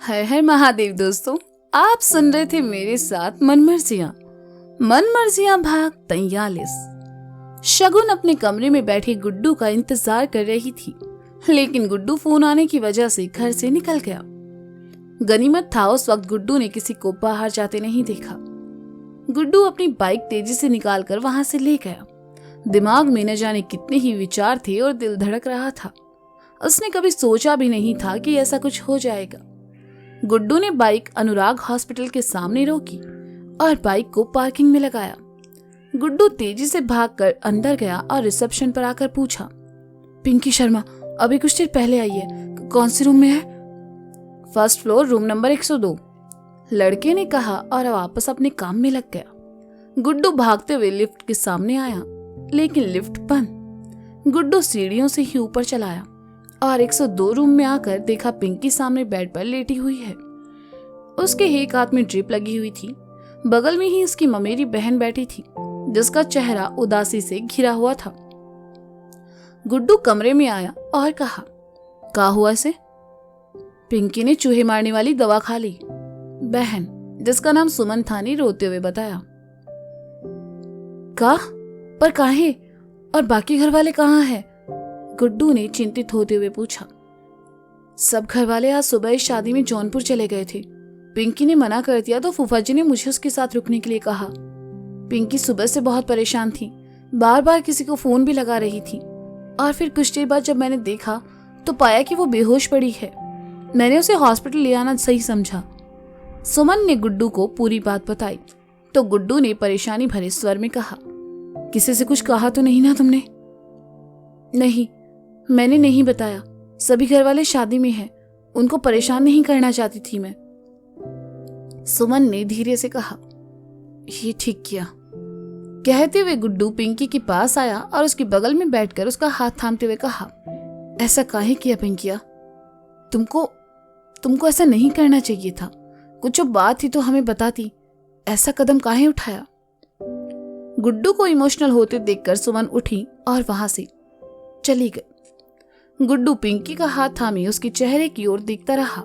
हर हर महादेव दोस्तों, आप सुन रहे थे मेरे साथ मनमर्जियां भाग 43। शगुन अपने कमरे में बैठी गुड्डू का इंतजार कर रही थी, लेकिन गुड्डू फोन आने की वजह से घर से निकल गया। गनीमत था उस वक्त गुड्डू ने किसी को बाहर जाते नहीं देखा। गुड्डू अपनी बाइक तेजी से निकालकर वहां से ले गया। दिमाग में न जाने कितने ही विचार थे और दिल धड़क रहा था। उसने कभी सोचा भी नहीं था कि ऐसा कुछ हो जाएगा। गुड्डू ने बाइक अनुराग हॉस्पिटल के सामने रोकी और बाइक को पार्किंग में लगाया। गुड्डू तेजी से भागकर अंदर गया और रिसेप्शन पर आकर पूछा, पिंकी शर्मा अभी कुछ देर पहले आई है, कौन से रूम में है? फर्स्ट फ्लोर, रूम नंबर 102, लड़के ने कहा और वापस अपने काम में लग गया। गुड्डू भागते हुए लिफ्ट के सामने आया, लेकिन लिफ्ट बंद। गुड्डू सीढ़ियों से ही ऊपर चला आया और 102 रूम में आकर देखा पिंकी सामने बेड पर लेटी हुई है। उसके एक हाथ में ड्रिप लगी हुई थी। बगल में ही उसकी ममेरी बहन बैठी थी, जिसका चेहरा उदासी से घिरा हुआ था। गुड्डू कमरे में आया और कहा, क्या हुआ इसे? पिंकी ने चूहे मारने वाली दवा खा ली। बहन, जिसका नाम सुमन था, ने रोते हुए बताया। का? पर काहे? और बाकी घर वाले कहाँ हैं? गुड्डू ने चिंतित होते हुए पूछा। सब घर वाले आज सुबह इस शादी में जौनपुर चले गए थे। पिंकी ने मना कर दिया तो फूफा जी ने मुझे उसके साथ रुकने के लिए कहा। पिंकी सुबह से बहुत परेशान थी, बार बार किसी को फोन भी लगा रही थी। और फिर कुछ देर बाद जब मैंने देखा तो पाया कि वो बेहोश पड़ी है। मैंने उसे हॉस्पिटल ले आना सही समझा। सुमन ने गुड्डू को पूरी बात बताई तो गुड्डू ने परेशानी भरे स्वर में कहा, किसी से कुछ कहा तो नहीं ना तुमने? नहीं, मैंने नहीं बताया। सभी घर वाले शादी में हैं, उनको परेशान नहीं करना चाहती थी मैं। सुमन ने धीरे से कहा। ये ठीक किया। कहते हुए गुड्डू पिंकी के पास आया और उसके बगल में बैठकर उसका हाथ थामते हुए कहा, ऐसा काहे किया पिंकिया? तुमको ऐसा नहीं करना चाहिए था। कुछ बात थी तो हमें बताती, ऐसा कदम काहे उठाया? गुड्डू को इमोशनल होते देखकर सुमन उठी और वहां से चली गई। गुड्डू पिंकी का हाथ थामे उसके चेहरे की ओर देखता रहा।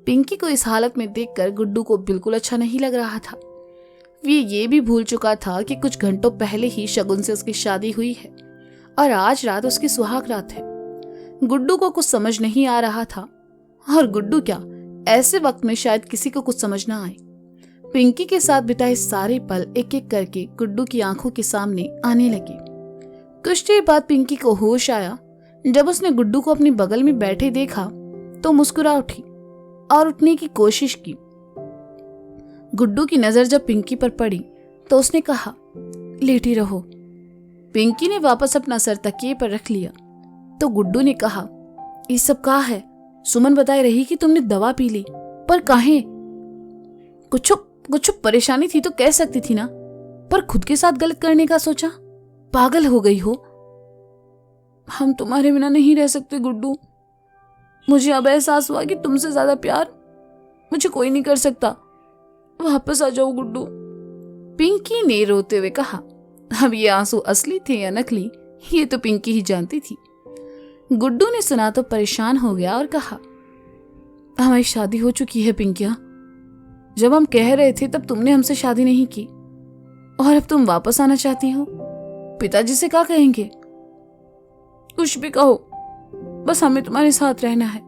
पिंकी को इस हालत में देखकर गुड्डू को बिल्कुल अच्छा नहीं लग रहा था। ये भी भूल चुका था कि कुछ घंटों पहले ही शगुन से उसकी शादी हुई है और आज रात उसकी सुहाग रात है। गुड्डू को कुछ समझ नहीं आ रहा था, और गुड्डू क्या, ऐसे वक्त में शायद किसी को कुछ समझ ना आए। पिंकी के साथ बिताए सारे पल एक एक करके गुड्डू की आंखों के सामने आने लगे। कुछ देर बाद पिंकी को होश आया। जब उसने गुड्डू को अपने बगल में बैठे देखा तो मुस्कुरा उठी और उठने की कोशिश की। गुड्डू की नजर जब पिंकी पर पड़ी तो उसने कहा, लेटी रहो। पिंकी ने वापस अपना सर तकिए पर रख लिया तो गुड्डू ने कहा, ये सब क्या है? सुमन बताई रही कि तुमने दवा पी ली, पर काहे? कुछ परेशानी थी तो कह सकती थी ना, पर खुद के साथ गलत करने का सोचा। पागल हो गई हो। हम तुम्हारे बिना नहीं रह सकते गुड्डू। मुझे अब एहसास हुआ कि तुमसे ज्यादा प्यार मुझे कोई नहीं कर सकता। वापस आ जाओ गुड्डू, पिंकी ने रोते हुए कहा। अब ये आंसू असली थे या नकली, ये तो पिंकी ही जानती थी। गुड्डू ने सुना तो परेशान हो गया और कहा, हमारी शादी हो चुकी है पिंकिया। जब हम कह रहे थे तब तुमने हमसे शादी नहीं की, और अब तुम वापस आना चाहती हो। पिताजी से क्या कहेंगे? कुछ भी कहो, बस हमें तुम्हारे साथ रहना है।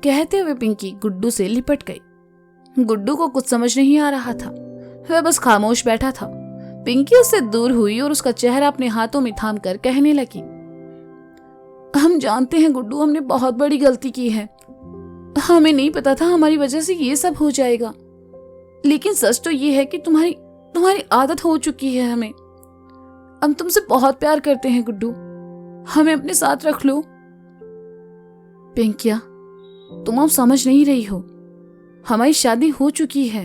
कहते हुए पिंकी गुड्डू से लिपट गई। गुड्डू को कुछ समझ नहीं आ रहा था, वह बस खामोश बैठा था। पिंकी उससे दूर हुई और उसका चेहरा अपने हाथों में थाम कर कहने लगी, हम जानते हैं गुड्डू, हमने बहुत बड़ी गलती की है। हमें नहीं पता था हमारी वजह से ये सब हो जाएगा, लेकिन सच तो ये है कि तुम्हारी आदत हो चुकी है हमें। हम तुमसे बहुत प्यार करते हैं गुड्डू, हमें अपने साथ रख लो। पिंकिया, तुम अब समझ नहीं रही हो। हमारी शादी हो चुकी है,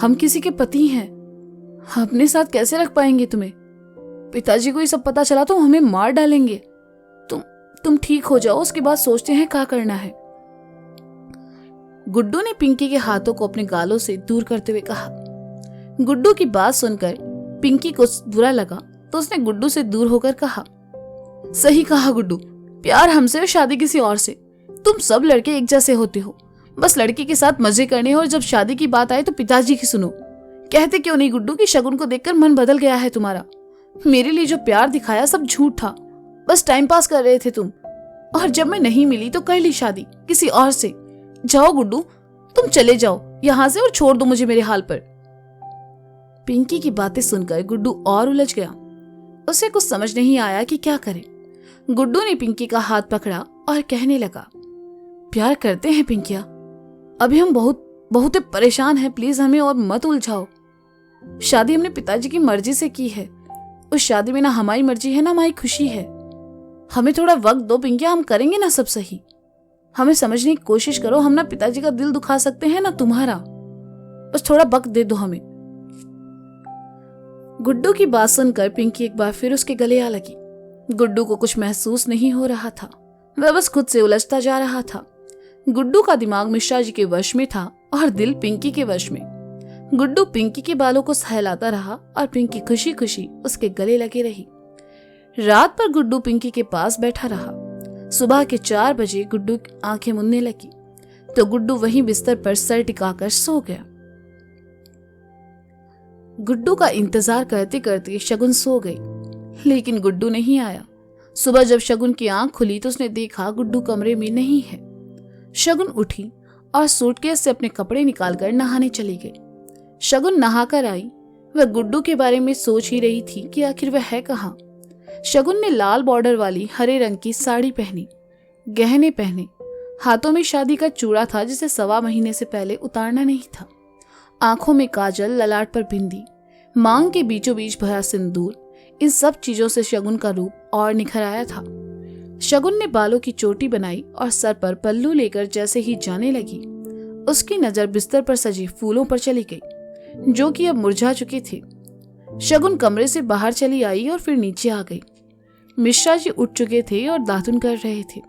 हम किसी के पति हैं। अपने साथ कैसे रख पाएंगे तुम्हें? पिताजी को ये सब पता चला तो हमें मार डालेंगे। तुम ठीक हो जाओ, उसके बाद सोचते हैं क्या करना है। गुड्डू ने पिंकी के हाथों को अपने गालों से दूर करते हुए कहा। गुड्डू की बात सुनकर पिंकी को बुरा लगा तो उसने गुड्डू से दूर होकर कहा, सही कहा गुड्डू, प्यार हमसे और शादी किसी और से। तुम सब लड़के एक जैसे होते हो, बस लड़की के साथ मजे करने और जब शादी की बात आए तो पिताजी की सुनो। कहते क्यों नहीं गुड्डू कि शगुन को देखकर मन बदल गया है तुम्हारा। मेरे लिए जो प्यार दिखाया सब झूठ था, बस टाइम पास कर रहे थे तुम। और जब मैं नहीं मिली तो कर ली शादी किसी और से। जाओ गुड्डू, तुम चले जाओ यहाँ से और छोड़ दो मुझे मेरे हाल पर। पिंकी की बातें सुनकर गुड्डू और उलझ गया। उसे कुछ समझ नहीं आया कि क्या करे। गुड्डू ने पिंकी का हाथ पकड़ा और कहने लगा, प्यार करते हैं पिंकिया, अभी हम बहुत परेशान हैं, प्लीज हमें और मत उलझाओ। शादी हमने पिताजी की मर्जी से की है। उस शादी में ना हमारी मर्जी है ना हमारी खुशी है। हमें थोड़ा वक्त दो पिंकिया, हम करेंगे ना सब सही। हमें समझने की कोशिश करो, हम ना पिताजी का दिल दुखा सकते हैं ना तुम्हारा। बस थोड़ा वक्त दे दो हमें। गुड्डू की बात सुनकर पिंकी एक बार फिर उसके गले आ लगी। गुड्डू को कुछ महसूस नहीं हो रहा था, वह बस खुद से उलझता जा रहा था। गुड्डू का दिमाग मिश्रा जी के वश में था और दिल पिंकी के वश में। गुड्डू पिंकी के बालों को सहलाता रहा और पिंकी खुशी खुशी उसके गले लगे रही। रात पर गुड्डू पिंकी के पास बैठा रहा। सुबह के 4 बजे गुड्डू आंखें मुनने लगी तो गुड्डू वहीं बिस्तर पर सर टिकाकर सो गया। गुड्डू का इंतजार करते करते शगुन सो गई, लेकिन गुड्डू नहीं आया। सुबह जब शगुन की आंख खुली तो उसने देखा गुड्डू कमरे में नहीं है। शगुन उठी और सूटकेस से अपने कपड़े निकालकर नहाने चली गई। शगुन नहाकर आई। वह गुड्डू के बारे में सोच ही रही थी कि आखिर वह है कहाँ। शगुन ने लाल बॉर्डर वाली हरे रंग की साड़ी पहनी, गहने पहने, हाथों में शादी का चूड़ा था जिसे 1.25 महीने से पहले उतारना नहीं था। आंखों में काजल, ललाट पर बिंदी, मांग के बीचों बीच भरा सिंदूर, इन सब चीजों से शगुन का रूप और निखर आया था। शगुन ने बालों की चोटी बनाई और सर पर पल्लू लेकर जैसे ही जाने लगी, उसकी नजर बिस्तर पर सजे फूलों पर चली गई जो कि अब मुरझा चुके थे। शगुन कमरे से बाहर चली आई और फिर नीचे आ गई। मिश्रा जी उठ चुके थे और दातुन कर रहे थे।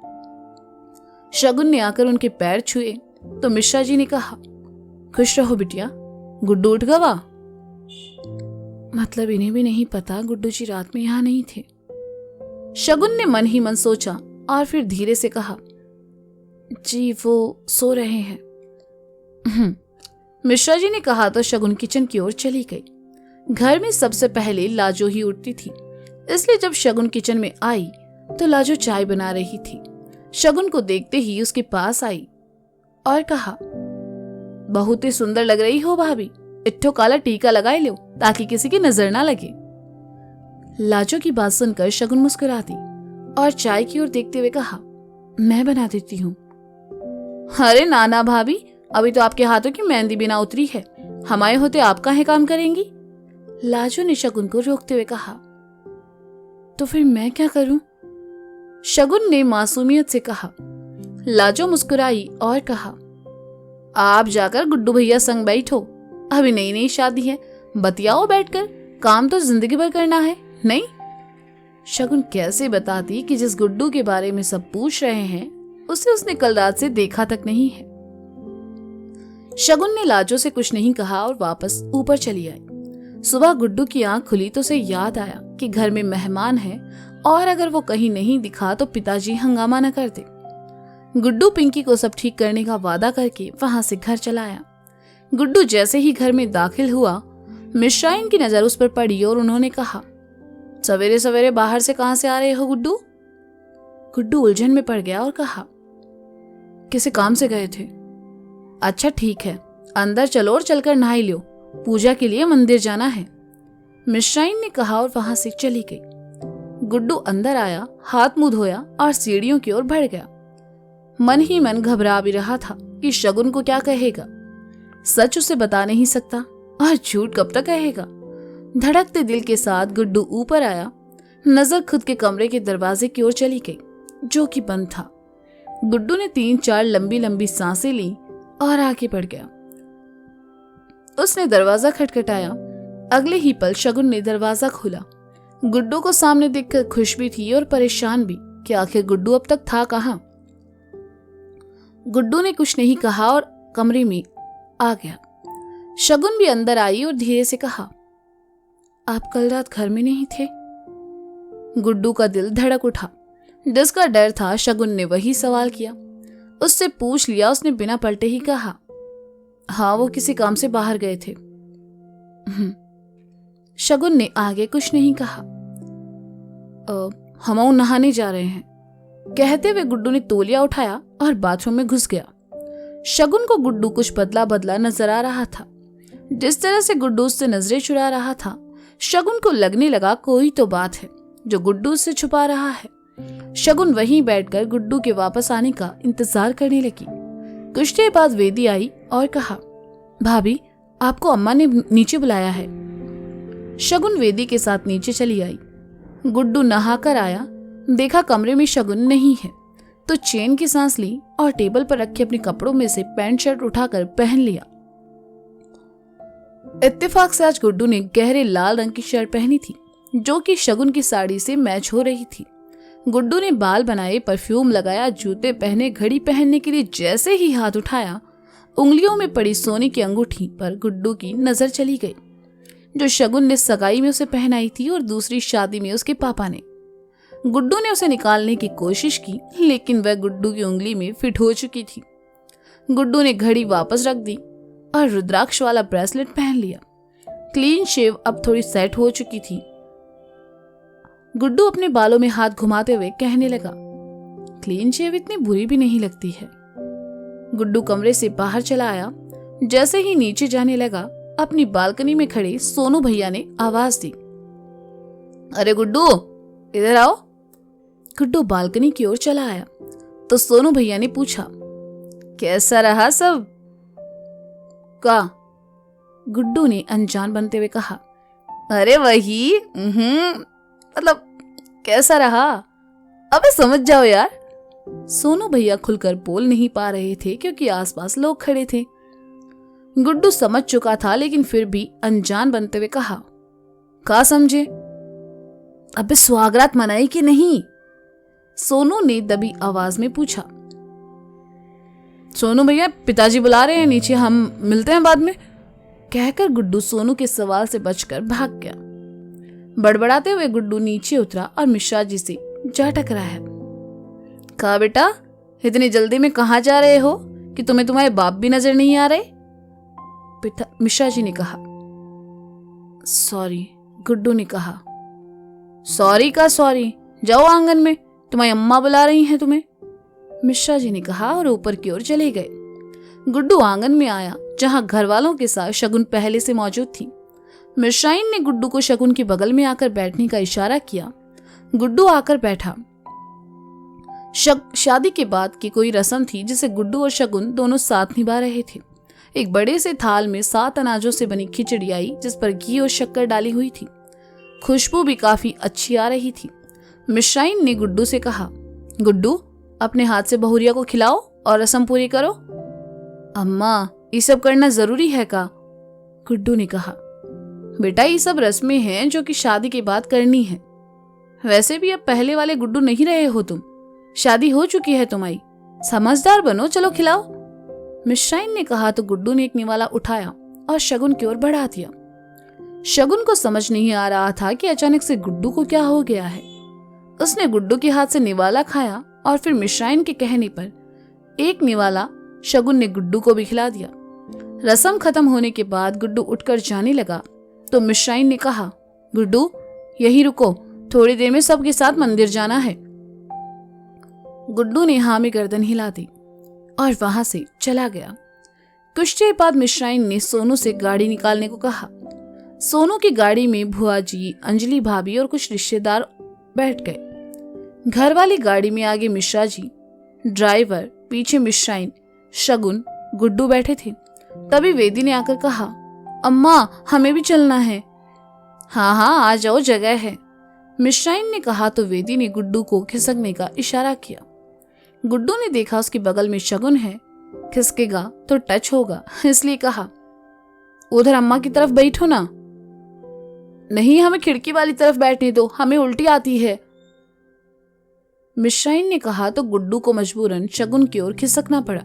शगुन ने आकर उनके पैर छुए तो मिश्रा जी ने कहा, खुश रहो बिटिया, गुड्डू उठ गवा। मतलब इन्हें भी नहीं पता गुड्डू जी रात में यहाँ नहीं थे। शगुन ने मन ही मन सोचा और फिर धीरे से कहा, जी वो सो रहे हैं। मिश्रा जी ने कहा तो शगुन किचन की ओर चली गई। घर में सबसे पहले लाजो ही उठती थी, इसलिए जब शगुन किचन में आई तो लाजो चाय बना रही थी। शगुन को देखते ही उसके पास आई और कहा, बहुत ही सुंदर लग रही हो भाभी, इट्ठो काला टीका लगाए लो ताकि किसी की नजर ना लगे। लाजो की बात सुनकर शगुन मुस्कुरा दी और चाय की ओर देखते हुए कहा, मैं बना देती हूँ। अरे नाना भाभी, अभी तो आपके हाथों की मेहंदी बिना उतरी है, हमारे होते आप काहे काम करेंगी। लाजो ने शगुन को रोकते हुए कहा। तो फिर मैं क्या करूं? शगुन ने मासूमियत से कहा। लाजो मुस्कुराई और कहा, आप जाकर गुड्डू भैया संग बैठो, अभी नई नई शादी है, बतियाओ बैठकर, काम तो जिंदगी भर करना है नहीं। शगुन कैसे बताती कि जिस गुड्डू के बारे में सब पूछ रहे हैं उसे उसने कल रात से देखा तक नहीं है। शगुन ने लाजो से कुछ नहीं कहा और वापस ऊपर चली आई। सुबह गुड्डू की आंख खुली तो उसे याद आया कि घर में मेहमान है और अगर वो कहीं नहीं दिखा तो पिताजी हंगामा न कर दे। गुड्डू पिंकी को सब ठीक करने का वादा करके वहां से घर चला आया। गुड्डू जैसे ही घर में दाखिल हुआ, मिश्राइन की नजर उस पर पड़ी और उन्होंने कहा, सवेरे सवेरे बाहर से कहां से आ रहे हो गुड्डू? गुड्डू उलझन में पड़ गया और कहा, किसी काम से गए थे। अच्छा ठीक है, अंदर चलो और चलकर नहाई लो, पूजा के लिए मंदिर जाना है, मिश्राइन ने कहा और वहां से चली गई। गुड्डू अंदर आया, हाथ मुंह धोया और सीढ़ियों की ओर बढ़ गया। मन ही मन घबरा भी रहा था कि शगुन को क्या कहेगा। सच उसे बता नहीं सकता और झूठ कब तक कहेगा। धड़कते दिल के साथ गुड्डू ऊपर आया। नजर खुद के कमरे के दरवाजे की ओर चली गई जो कि बंद था। गुड्डू ने 3-4 लंबी लंबी सांसें ली और आगे बढ़ गया। उसने दरवाजा खटखटाया। अगले ही पल शगुन ने दरवाजा खोला। गुड्डू को सामने देखकर खुश भी थी और परेशान भी कि आखिर गुड्डू अब तक था कहाँ। गुड्डू ने कुछ नहीं कहा और कमरे में आ गया। शगुन भी अंदर आई और धीरे से कहा, आप कल रात घर में नहीं थे? गुड्डू का दिल धड़क उठा। जिसका डर था शगुन ने वही सवाल किया। उससे पूछ लिया। उसने बिना पलटे ही कहा, हाँ वो किसी काम से बाहर गए थे। शगुन ने आगे कुछ नहीं कहा। हम नहाने जा रहे हैं, कहते हुए गुड्डू ने तौलिया उठाया और बाथरूम में घुस गया। शगुन को गुड्डू कुछ बदला बदला नजर आ रहा था। जिस तरह से गुड्डू उससे नजरें चुरा रहा था, शगुन को लगने लगा कोई तो बात है जो गुड्डू उससे छुपा रहा है। शगुन वहीं बैठकर गुड्डू के वापस आने का इंतजार करने लगी। कुछ देर बाद वेदी आई और कहा, भाभी आपको अम्मा ने नीचे बुलाया है। शगुन वेदी के साथ नीचे चली आई। गुड्डू नहाकर आया, देखा कमरे में शगुन नहीं है तो चैन की सांस ली और टेबल पर रखे अपने कपड़ों में से पैंट शर्ट उठाकर पहन लिया। इत्तेफाक से आज गुड्डू ने गहरे लाल रंग की शर्ट पहनी थी जो कि शगुन की साड़ी से मैच हो रही थी। गुड्डू ने बाल बनाए, परफ्यूम लगाया, जूते पहने, घड़ी पहनने के लिए जैसे ही हाथ उठाया, उंगलियों में पड़ी सोने की अंगूठी पर गुड्डू की नजर चली गई जो शगुन ने सगाई में उसे पहनाई थी और दूसरी शादी में उसके पापा ने। गुड्डू ने उसे निकालने की कोशिश की लेकिन वह गुड्डू की उंगली में फिट हो चुकी थी। गुड्डू ने घड़ी वापस रख दी और रुद्राक्ष वाला ब्रेसलेट पहन लिया। क्लीन शेव अब थोड़ी सेट हो चुकी थी। गुड्डू अपने बालों में हाथ घुमाते हुए कहने लगा, क्लीन शेव इतनी बुरी भी नहीं लगती है। गुड्डू कमरे से बाहर चला आया। जैसे ही नीचे जाने लगा, अपनी बालकनी में खड़े सोनू भैया ने आवाज दी, अरे गुड्डू इधर आओ। गुड्डू बालकनी की ओर चला आया तो सोनू भैया ने पूछा, कैसा रहा सब? का? गुड्डू ने अनजान बनते हुए कहा, अरे वही मतलब कैसा रहा? अबे समझ जाओ यार। सोनू भैया खुलकर बोल नहीं पा रहे थे क्योंकि आसपास लोग खड़े थे। गुड्डू समझ चुका था लेकिन फिर भी अनजान बनते हुए कहा, का समझे? अबे स्वागरात मनाई कि नहीं? सोनू ने दबी आवाज में पूछा। सोनू भैया पिताजी बुला रहे हैं नीचे, हम मिलते हैं बाद में, कहकर गुड्डू सोनू के सवाल से बचकर भाग गया। बड़बड़ाते हुए गुड्डू नीचे उतरा और मिश्रा जी से जा टकराया। कहा, बेटा इतनी जल्दी में कहाँ जा रहे हो कि तुम्हें तुम्हारे बाप भी नजर नहीं आ रहे? मिश्रा जी ने कहा। सॉरी, गुड्डू ने कहा। सॉरी का सॉरी, जाओ आंगन में, तुम्हारी अम्मा बुला रही हैं तुम्हें, मिश्रा जी ने कहा और ऊपर की ओर चले गए। गुड्डू आंगन में आया जहां घर वालों के साथ शगुन पहले से मौजूद थी। मिश्राइन ने गुड्डू को शगुन के बगल में आकर बैठने का इशारा किया। गुड्डू आकर बैठा। शादी के बाद की कोई रस्म थी जिसे गुड्डू और शगुन दोनों साथ निभा रहे थे। एक बड़े से थाल में 7 अनाजों से बनी खिचड़ी आई जिस पर घी और शक्कर डाली हुई थी। खुशबू भी काफी अच्छी आ रही थी। मिश्राइन ने गुड्डू से कहा, गुड्डू अपने हाथ से बहुरिया को खिलाओ और रस्म पूरी करो। अम्मा ये सब करना जरूरी है का? गुड्डू ने कहा। बेटा ये सब रस्में हैं जो कि शादी के बाद करनी है। वैसे भी अब पहले वाले गुड्डू नहीं रहे हो तुम, शादी हो चुकी है तुम्हारी, समझदार बनो, चलो खिलाओ। मिश्राइन ने कहा तो गुड्डू ने एक निवाला उठाया और शगुन की ओर बढ़ा दिया। शगुन को समझ नहीं आ रहा था कि अचानक से गुड्डू को क्या हो गया है। उसने गुड्डू के हाथ से निवाला खाया और फिर मिश्राइन के कहने पर एक निवाला शगुन ने गुड्डू को भी खिला दिया। रस्म खत्म होने के बाद गुड्डू उठकर जाने लगा तो मिश्राइन ने कहा, गुड्डू यहीं रुको, थोड़ी देर में सबके साथ मंदिर जाना है। गुड्डू ने हाँ में गर्दन हिला दी और वहां से चला गया। कुछ देर बाद मिश्राइन ने सोनू से गाड़ी निकालने को कहा। सोनू की गाड़ी में भुआ जी, अंजलि भाभी और कुछ रिश्तेदार बैठ गए। घर वाली गाड़ी में आगे मिश्रा जी, ड्राइवर, पीछे मिश्राइन, शगुन, गुड्डू बैठे थे। तभी वेदी ने आकर कहा, अम्मा हमें भी चलना है। हाँ हाँ आ जाओ, जगह है, मिश्राइन ने कहा तो वेदी ने गुड्डू को खिसकने का इशारा किया। गुड्डू ने देखा उसके बगल में शगुन है, खिसकेगा तो टच होगा, इसलिए कहा, उधर अम्मा की तरफ बैठो ना। नहीं, हमें खिड़की वाली तरफ बैठने दो, हमें उल्टी आती है, मिश्राइन ने कहा तो गुड्डू को मजबूरन शगुन की ओर खिसकना पड़ा।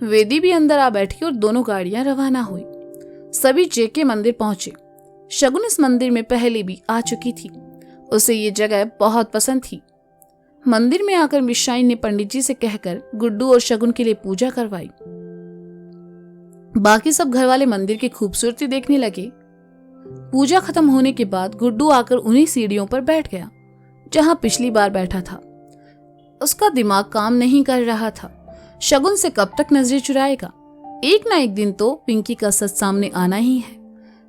वेदी भी अंदर आ बैठी और दोनों गाड़ियां रवाना हुई। सभी जेके मंदिर पहुंचे। शगुन इस मंदिर में पहले भी आ चुकी थी, उसे ये जगह बहुत पसंद थी। मंदिर में आकर मिश्राइन ने पंडित जी से कहकर गुड्डू और शगुन के लिए पूजा करवाई। बाकी सब घर वाले मंदिर की खूबसूरती देखने लगे। पूजा खत्म होने के बाद गुड्डू आकर उन्हीं सीढ़ियों पर बैठ गया जहां पिछली बार बैठा था। उसका दिमाग काम नहीं कर रहा था। शगुन से कब तक नजरें चुराएगा? एक ना एक दिन तो पिंकी का सच सामने आना ही है।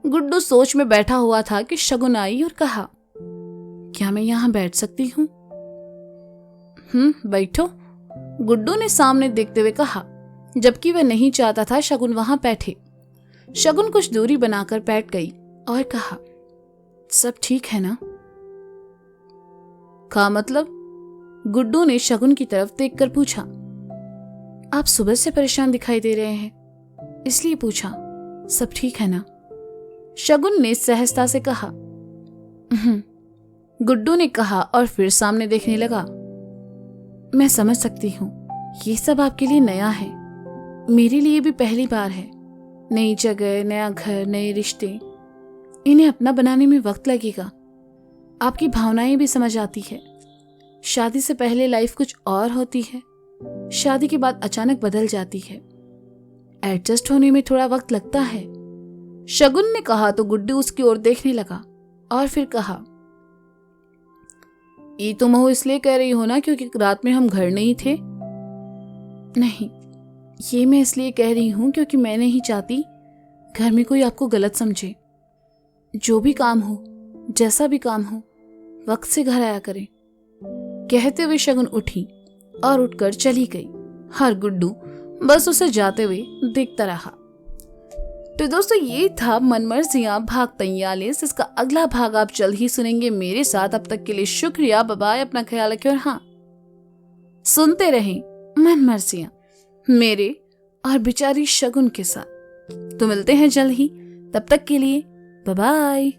गुड्डू सोच में बैठा हुआ था कि शगुन आई और कहा, क्या मैं यहाँ बैठ सकती हूँ? बैठो, गुड्डू ने सामने देखते हुए कहा, जबकि वह नहीं चाहता था शगुन वहां बैठे। शगुन कुछ दूरी बनाकर बैठ गई और कहा, सब ठीक है ना? का मतलब? गुड्डू ने शगुन की तरफ देखकर पूछा। आप सुबह से परेशान दिखाई दे रहे हैं, इसलिए पूछा, सब ठीक है ना? शगुन ने सहजता से कहा। गुड्डू ने कहा और फिर सामने देखने लगा। मैं समझ सकती हूँ, ये सब आपके लिए नया है, मेरे लिए भी पहली बार है। नई जगह, नया घर, नए रिश्ते, इन्हें अपना बनाने में वक्त लगेगा। आपकी भावनाएं भी समझ आती है। शादी से पहले लाइफ कुछ और होती है, शादी के बाद अचानक बदल जाती है। एडजस्ट होने में थोड़ा वक्त लगता है। शगुन ने कहा तो गुड्डू उसकी ओर देखने लगा और फिर कहा, ये तुम हो इसलिए कह रही हो ना क्योंकि रात में हम घर नहीं थे? नहीं, ये मैं इसलिए कह रही हूं क्योंकि मैं नहीं चाहती घर में कोई आपको गलत समझे। जो भी काम हो, जैसा भी काम हो, वक्त से घर आया करें। कहते हुए शगुन उठी और उठकर चली गई। हर गुड्डू बस उसे जाते हुए देखता रहा। तो दोस्तों, ये था मनमर्जियां भाग 43। इसका अगला भाग आप जल्द ही सुनेंगे मेरे साथ। अब तक के लिए शुक्रिया, बाय बाय, अपना ख्याल रखें और हाँ, सुनते रहें मनमर्जियां मेरे और बेचारी शगुन के साथ। तो मिलते हैं जल्द ही, तब तक के लिए बाय बाय।